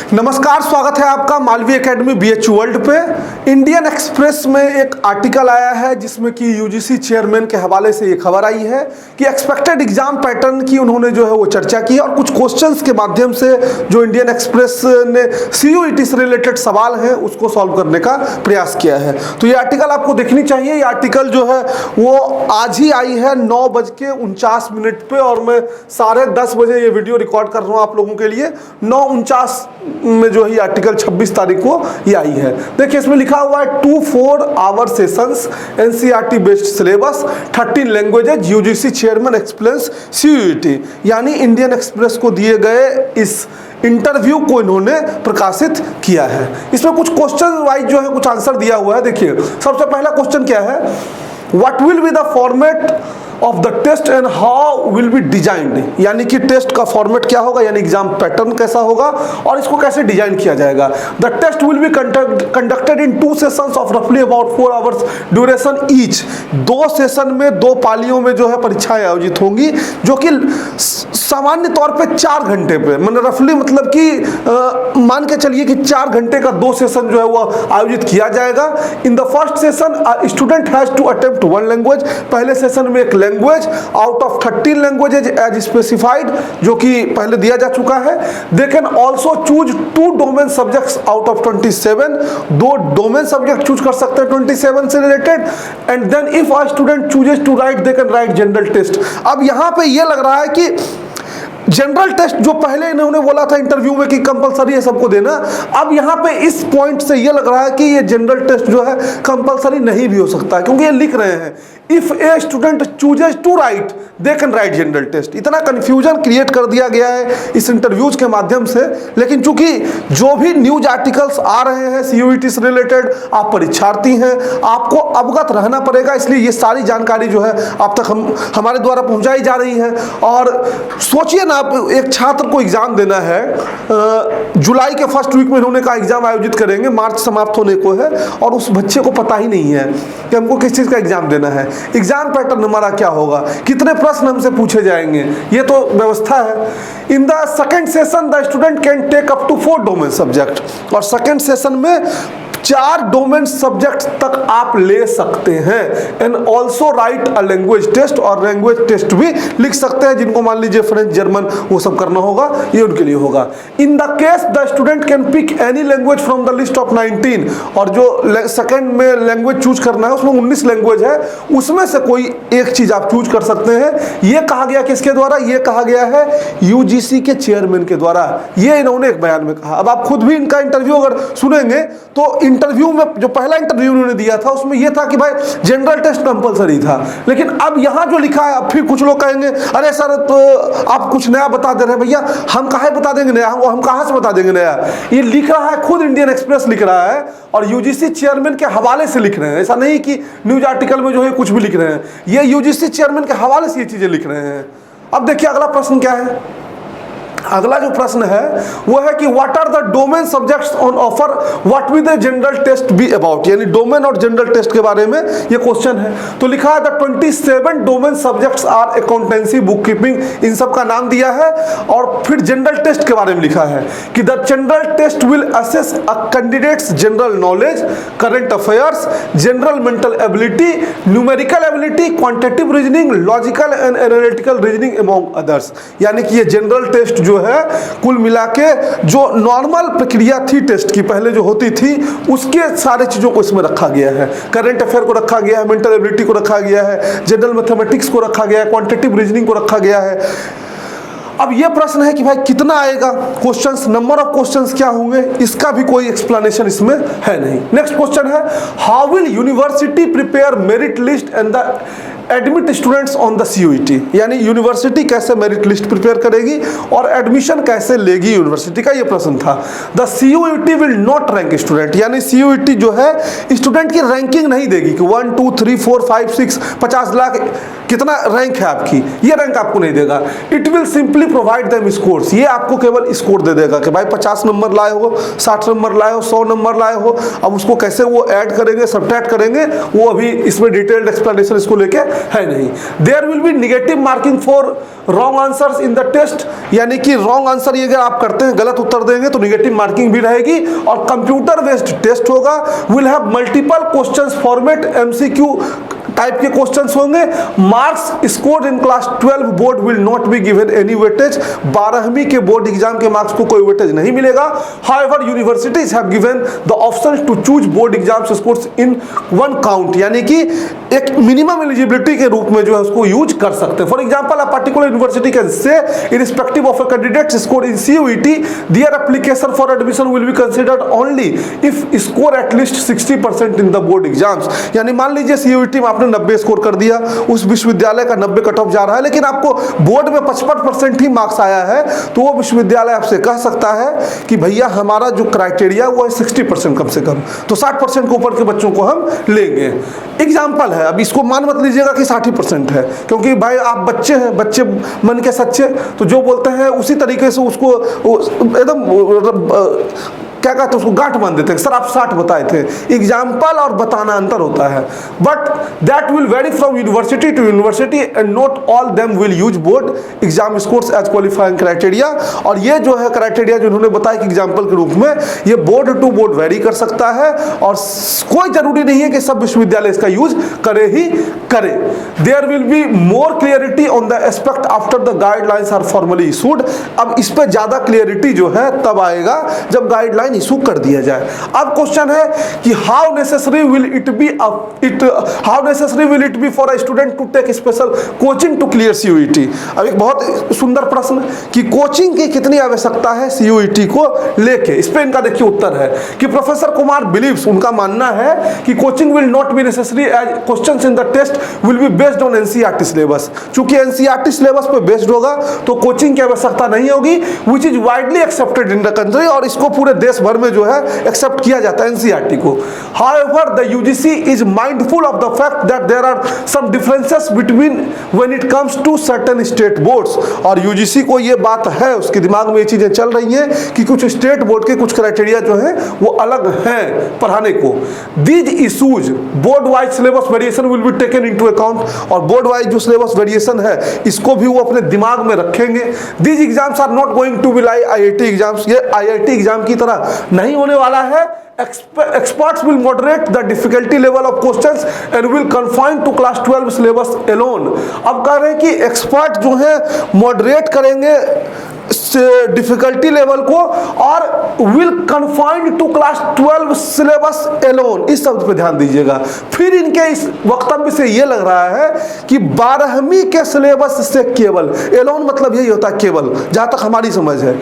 नमस्कार, स्वागत है आपका मालवी एकेडमी BH वर्ल्ड पे। इंडियन एक्सप्रेस में एक आर्टिकल आया है जिसमें कि यूजीसी चेयरमैन के हवाले से ये खबर आई है कि एक्सपेक्टेड एग्जाम पैटर्न की उन्होंने जो है वो चर्चा की और कुछ क्वेश्चंस के माध्यम से जो इंडियन एक्सप्रेस ने CUET से रिलेटेड सवाल हैं उसको सॉल्व करने का प्रयास किया है। तो ये आर्टिकल आपको देखनी चाहिए। ये आर्टिकल जो है वो आज ही आई है 9:49 पे और मैं 10:30 बजे ये वीडियो रिकॉर्ड कर रहा हूँ आप लोगों के लिए। 9:49 में जो है आर्टिकल 26 तारीख को ये आई है। देखिए इसमें लिखा हुआ है 2 4 hour sessions NCERT based syllabus 13 languages UGC chairman explains CUET, यानी इंडियन एक्सप्रेस को दिए गए इस इंटरव्यू को इन्होंने प्रकाशित किया है। इसमें कुछ क्वेश्चन वाइज जो है कुछ आंसर दिया हुआ है। देखिए सबसे पहला क्वेश्चन क्या है, what will be the format of the test and how will be designed, यानी कि टेस्ट का फॉर्मेट क्या होगा, यानी एग्जाम पैटर्न कैसा होगा और इसको कैसे डिजाइन किया जाएगा। The test will be conducted in 2 sessions of रफली about 4 hours duration each. 2 session में 2 पालियों में जो है परीक्षाएं आयोजित होंगी, जो कि सामान्य तौर पे 4 घंटे पे, मतलब रफली मतलब कि मान के चलिए कि 4 घंटे का 2 सेशन जो है वो आयोजित किया जाएगा। In the first session student has to attempt 1 language, पहले सेशन में एक language out of 13 languages as specified, जो कि पहले दिया जा चुका है। They can also choose 2 domain subjects out of 27, 2 domain subject choose कर सकते हैं 27 से related. And then if a student chooses to write they can write general test. अब यहां पे ये लग रहा है कि जनरल टेस्ट जो पहले इन्होंने बोला था इंटरव्यू में कि कंपलसरी है सबको देना, अब यहाँ पे इस पॉइंट से ये लग रहा है कि ये जनरल टेस्ट जो है कंपलसरी नहीं भी हो सकता है, क्योंकि ये लिख रहे हैं if a student chooses to write they can write general test. इतना कंफ्यूजन क्रिएट कर दिया गया है इस इंटरव्यूज के माध्यम से। लेकिन चूंकि जो भी न्यूज आर्टिकल्स आ रहे हैं CUET से रिलेटेड, आप परीक्षार्थी हैं, आपको अवगत रहना पड़ेगा, इसलिए ये सारी जानकारी जो है आप तक हमारे द्वारा पहुंचाई जा रही है। और सोचिए ना, आप एक छात्र को एग्जाम देना है, जुलाई के फर्स्ट वीक में इन्होंने कहा एग्जाम आयोजित करेंगे, मार्च समाप्त होने को है और उस बच्चे को पता ही नहीं है कि हमको किस चीज का एग्जाम देना है, एग्जाम पैटर्न हमारा क्या होगा, कितने प्रश्न हमसे पूछे जाएंगे, ये तो व्यवस्था है। In the second session the student can take up to 4 domain subject, और सेकेंड सेशन में 4 डोमेन सब्जेक्ट तक आप ले सकते हैं। And also write a language test, और लैंग्वेज टेस्ट भी लिख सकते हैं जिनको मान लीजिए फ्रेंच जर्मन वो सब करना होगा, ये उनके लिए होगा। In the case the student can pick any language from the list of 19, और जो सेकंड में लैंग्वेज चूज करना है उसमें 19 लैंग्वेज है, उसमें से कोई एक चीज आप चूज कर सकते हैं। ये कहा गया किसके द्वारा, ये कहा गया है UGC के चेयरमैन के द्वारा, ये इन्होंने एक बयान में कहा। अब आप खुद भी इनका इंटरव्यू अगर सुनेंगे तो इंटरव्यू में जो पहला इंटरव्यू उन्होंने दिया था उसमें यह था कि भाई जनरल टेस्ट कंपलसरी था, लेकिन अब यहां जो लिखा है, अब फिर कुछ लोग कहेंगे अरे सर तो आप कुछ नया बता दे रहे हैं। भैया हम काहे बता देंगे नया, हम कहां से बता देंगे नया, ये लिख रहा है खुद इंडियन एक्सप्रेस लिख रहा है और UGC चेयरमैन के हवाले से लिख रहे हैं। ऐसा नहीं कि न्यूज आर्टिकल में जो है कुछ भी लिख रहे हैं, ये UGC चेयरमैन के हवाले से ये चीजें लिख रहे हैं। अब देखिए अगला प्रश्न क्या है। अगला जो प्रश्न है वो है कि what are the domain subjects on offer, what will the general test be about, यानी डोमेन और जनरल टेस्ट के बारे में ये क्वेश्चन है। तो लिखा है the 27 domain subjects are accountancy, bookkeeping, इन सब का नाम दिया है। और फिर जनरल टेस्ट के बारे में लिखा है कि the general test will assess a candidate's general knowledge, current affairs, general mental ability, numerical ability, quantitative reasoning, logical and analytical reasoning among others. यानी कि ये जनरल टेस्ट जो है कुल मिला के जो नॉर्मल प्रक्रिया थी टेस्ट की पहले जो होती थी उसके सारे चीजों को इसमें रखा गया है। करंट अफेयर को रखा गया है, मेंटल एबिलिटी को रखा गया है, जनरल मैथमेटिक्स को रखा गया है, क्वांटिटेटिव रीजनिंग को रखा गया है। अब ये प्रश्न है कि भाई कितना आएगा क्वेश्चंस, नंबर ऑफ क्वेश्चंस क्या होंगे, इसका भी कोई एक्सप्लेनेशन इसमें है नहीं। नेक्स्ट क्वेश्चन है how will university prepare merit list and the admit students on the CUET, यानी यूनिवर्सिटी कैसे मेरिट लिस्ट प्रिपेयर करेगी और एडमिशन कैसे लेगी यूनिवर्सिटी का ये प्रश्न था। The CUET will not rank student, यानी CUET जो है स्टूडेंट की रैंकिंग नहीं देगी कि 1 2 3 4 5 6 50 लाख कितना रैंक है आपकी, ये रैंक आपको नहीं देगा। It will simply provide them scores, ये आपको केवल स्कोर दे देगा कि भाई 50 नंबर लाए हो, 60 नंबर लाए हो, 100 नंबर लाए हो। अब उसको कैसे वो ऐड करेंगे, सब्ट्रैक्ट करेंगे, वो अभी इसमें डिटेल्ड एक्सप्लेनेशन इसको लेके है नहीं। There will be negative marking for wrong answers in the test, यानी कि रॉन्ग आंसर ये अगर आप करते हैं, गलत उत्तर देंगे तो नेगेटिव मार्किंग भी रहेगी। और कंप्यूटर बेस्ड टेस्ट होगा, will have multiple questions format, MCQ type के क्वेश्चंस होंगे। Marks scored in class 12 board will not be given any weightage, 12वीं के बोर्ड एग्जाम के मार्क्स को कोई वेटेज नहीं मिलेगा। However universities have given the option to choose board exams scores in one count, यानी कि एक मिनिमम एलिजिबिलिटी के रूप में जो है उसको यूज कर सकते हैं। For example a particular university can say irrespective of a candidate score in CUET their application for admission will be considered only if score at least 60% in the board exams. यानी मान लीजिए CUET में आपने 90 score कर दिया, उस विश्वविद्यालय का 90 कट ऑफ जा रहा है, लेकिन आपको बोर्ड में 55% ही मार्क्स आया है, तो वो विश्वविद्यालय आपसे कह सकता है कि भैया हमारा जो क्राइटेरिया वो है 60% कम से कम, तो 60% के ऊपर के बच्चों को हम लेंगे। एग्जाम्पल है, अब इसको मान मत लीजिएगा कि 60% है, क्योंकि भाई आप बच्चे हैं, बच्चे मन के सच्चे, तो जो बोलते हैं उसी तरीके से उसको एकदम क्या कहते हैं, उसको गांठ बांध देते हैं। सर आप 60 बताए थे, एग्जाम्पल और बताना अंतर होता है। But that will vary from university to university and not all them will use board exam scores as qualifying criteria. और ये जो है क्राइटेरिया जो उन्होंने बताया कि एग्जाम्पल के रूप में ये बोर्ड टू बोर्ड वेरी कर सकता है, और कोई जरूरी नहीं है कि सब विश्वविद्यालय इसका यूज करे ही करे। There will be more clarity on the aspect after the guidelines are formally issued. अब इस पे ज्यादा क्लियरिटी जो है तब आएगा जब गाइडलाइन इशू कर दिया जाए। अब क्वेश्चन है कि how necessary will it be for a student to take special coaching to clear CUET। अब एक बहुत सुंदर प्रश्न कि कोचिंग की कितनी आवश्यकता है CUET को लेके। इस पे इनका देखिए उत्तर है कि प्रोफेसर कुमार बिलीव्स, उनका मानना है कि coaching will not be necessary as questions in the test will be based on NCERT syllabus. चूंकि NCERT सिलेबस पे बेस्ड होगा तो कोचिंग की आवश्यकता नहीं होगी, which is widely accepted in the country, और इसको पूरे देश भर में जो है एक्सेप्ट किया जाता है NCERT को। However, the UGC is mindful of the fact that there are some differences between when it comes to certain state boards। और UGC को ये बात है, उसके दिमाग में ये चीजें चल रही हैं कि कुछ स्टेट बोर्ड के कुछ क्राइटेरिया जो है वो अलग हैं पढ़ाने को। These issues board wise syllabus variation will be taken into account, और बोर्ड वाइज जो सिलेबस वेरिएशन है इसको भी वो अपने दिमाग में रखेंगे। These exams are not going to be like IIT exams, ये IIT एग्जाम की तरह नहीं होने वाला है। Experts will moderate the difficulty level of questions and will confine to class 12 syllabus alone। अब कह रहे हैं कि एक्सपर्ट जो है मॉडरेट करेंगे डिफिकल्टी लेवल को और will confined to class 12 syllabus alone, इस शब्द पे ध्यान दीजिएगा। फिर इनके इस वक्तव्य से ये लग रहा है कि 12वीं के सिलेबस से केवल, एलोन मतलब यही होता है केवल, जहां तक हमारी समझ है,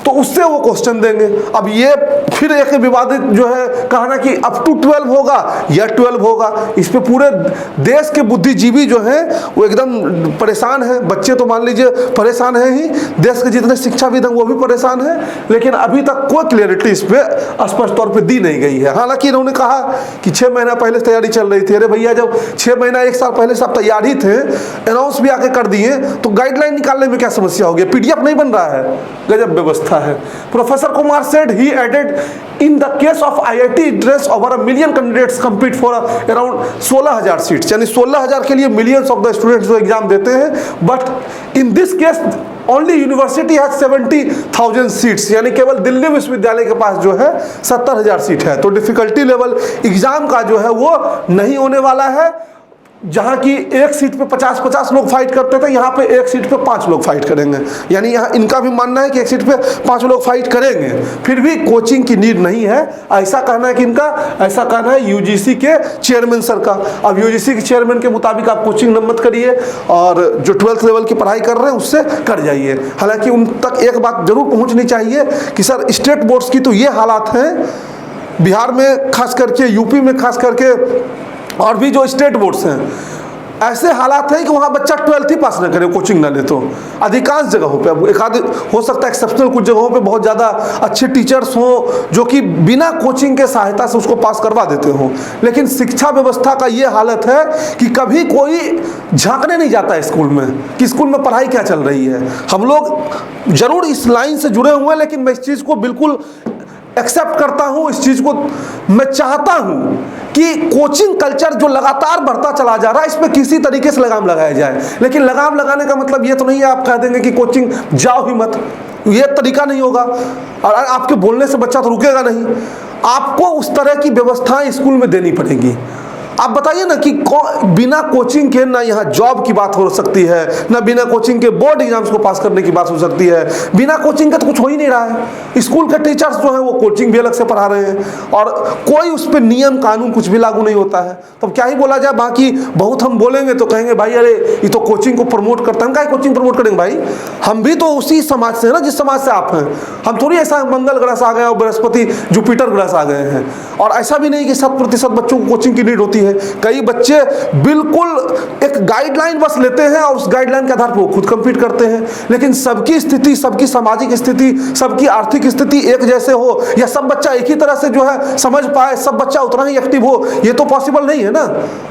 तो उससे वो क्वेश्चन देंगे। अब ये फिर एक विवादित जो है कहना कि अप टू 12 होगा या 12 होगा, इस पे पूरे देश के बुद्धिजीवी जो हैं वो एकदम परेशान है। बच्चे तो मान लीजिए परेशान है ही, देश के जितने शिक्षाविद हैं वो भी परेशान है, लेकिन अभी तक कोई क्लियरिटी इस पे स्पष्ट तौर पे दी नहीं गई है। हालांकि इन्होंने कहा कि 6 महीना पहले तैयारी चल रही थी। अरे भैया, जब 6 महीना 1 साल पहले सब तैयार ही थे, अनाउंस भी आके कर दिए, तो गाइडलाइन निकालने में क्या समस्या होगी? PDF नहीं बन रहा है, गजब व्यवस्था है। Professor Kumar said he added in the case of IIT entrance over 1 million candidates compete for around 16,000 seats, यानी 16,000 के लिए millions of the students जो एग्जाम देते हैं, but in this case only university has 70,000 seats, यानी केवल दिल्ली विश्वविद्यालय के पास जो है 70,000 सीट है। तो डिफिकल्टी लेवल एग्जाम का जो है वो नहीं होने वाला है। जहां की एक सीट पे 50-50 लोग फाइट करते थे, यहाँ पे एक सीट पे 5 लोग फाइट करेंगे। यानी यहाँ इनका भी मानना है कि एक सीट पे 5 लोग फाइट करेंगे, फिर भी कोचिंग की नीड नहीं है, ऐसा कहना है कि इनका, ऐसा कहना है UGC के चेयरमैन सर का। अब UGC के चेयरमैन के मुताबिक आप कोचिंग मत करिए और जो 12th लेवल की पढ़ाई कर रहे हैं उससे कर जाइए। हालांकि उन तक एक बात जरूर पहुँचनी चाहिए कि सर स्टेट बोर्ड्स की तो ये हालात हैं, बिहार में खास करके, यूपी में खास करके, और भी जो स्टेट बोर्ड्स हैं ऐसे हालात हैं कि वहाँ बच्चा 12th ही पास न करे, कोचिंग ना ले तो। अधिकांश जगहों पे, अब एक आध हो सकता है एक्सेप्शनल कुछ जगहों पे बहुत ज़्यादा अच्छे टीचर्स हों जो कि बिना कोचिंग के सहायता से उसको पास करवा देते हों, लेकिन शिक्षा व्यवस्था का ये हालत है कि कभी कोई झांकने नहीं जाता है स्कूल में कि स्कूल में पढ़ाई क्या चल रही है। हम लोग जरूर इस लाइन से जुड़े हुए हैं, लेकिन मैं इस चीज़ को बिल्कुल एक्सेप्ट करता हूं, इस चीज़ को मैं चाहता हूं कि कोचिंग कल्चर जो लगातार बढ़ता चला जा रहा है, इस पर किसी तरीके से लगाम लगाया जाए। लेकिन लगाम लगाने का मतलब ये तो नहीं है आप कह देंगे कि कोचिंग जाओ ही मत, ये तरीका नहीं होगा और आपके बोलने से बच्चा तो रुकेगा नहीं। आपको उस तरह की व्यवस्थाएं स्कूल में देनी पड़ेगी। आप बताइए ना कि बिना कोचिंग के ना यहाँ जॉब की बात हो सकती है, ना बिना कोचिंग के बोर्ड एग्जाम्स को पास करने की बात हो सकती है। बिना कोचिंग के तो कुछ हो ही नहीं रहा है। स्कूल के टीचर्स जो हैं वो कोचिंग भी अलग से पढ़ा रहे हैं और कोई उस पर नियम कानून कुछ भी लागू नहीं होता है। तब क्या ही बोला जाए। बाकी बहुत हम बोलेंगे तो कहेंगे भाई अरे ये तो कोचिंग को प्रमोट करता है। हम क्या कोचिंग प्रमोट करेंगे भाई, हम भी तो उसी समाज से है ना जिस समाज से आप हैं। हम थोड़ी ऐसा मंगल ग्रह से आ गए और बृहस्पति जुपिटर ग्रह से आ गए हैं। और ऐसा भी नहीं कि 100% बच्चों को कोचिंग की नीड होती है। कई बच्चे बिल्कुल एक गाइडलाइन बस लेते हैं और उस गाइडलाइन के आधार पर वो खुद कंप्लीट करते हैं। लेकिन सबकी स्थिति, सबकी सामाजिक स्थिति, सबकी आर्थिक स्थिति एक जैसे हो या सब बच्चा एक ही तरह से जो है समझ पाए, सब बच्चा उतना ही एक्टिव हो, ये तो पॉसिबल नहीं है ना।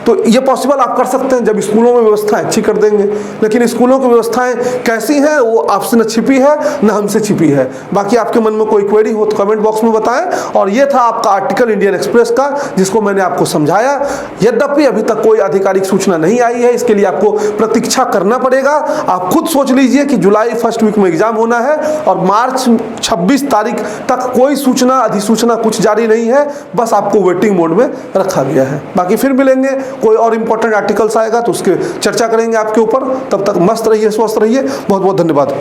तो ये पॉसिबल आप कर सकते हैं जब स्कूलों में व्यवस्थाएं अच्छी कर देंगे। लेकिन स्कूलों की व्यवस्थाएं कैसी हैं वो आपसे न छिपी है न हमसे छिपी है। बाकी आपके मन में कोई क्वेरी हो तो कमेंट बॉक्स में बताएं। और ये था आपका आर्टिकल इंडियन एक्सप्रेस का, जिसको मैंने आपको समझाया। यद्यपि अभी तक कोई आधिकारिक सूचना नहीं आई है, इसके लिए आपको प्रतीक्षा करना पड़ेगा। आप खुद सोच लीजिए कि जुलाई फर्स्ट वीक में एग्जाम होना है और मार्च 26 तारीख तक कोई सूचना, अधिसूचना कुछ जारी नहीं है। बस आपको वेटिंग मोड में रखा गया है। बाकी फिर मिलेंगे, कोई और इंपॉर्टेंट आर्टिकल्स आएगा तो उसके चर्चा करेंगे आपके ऊपर। तब तक मस्त रहिए, स्वस्थ रहिए। बहुत बहुत धन्यवाद।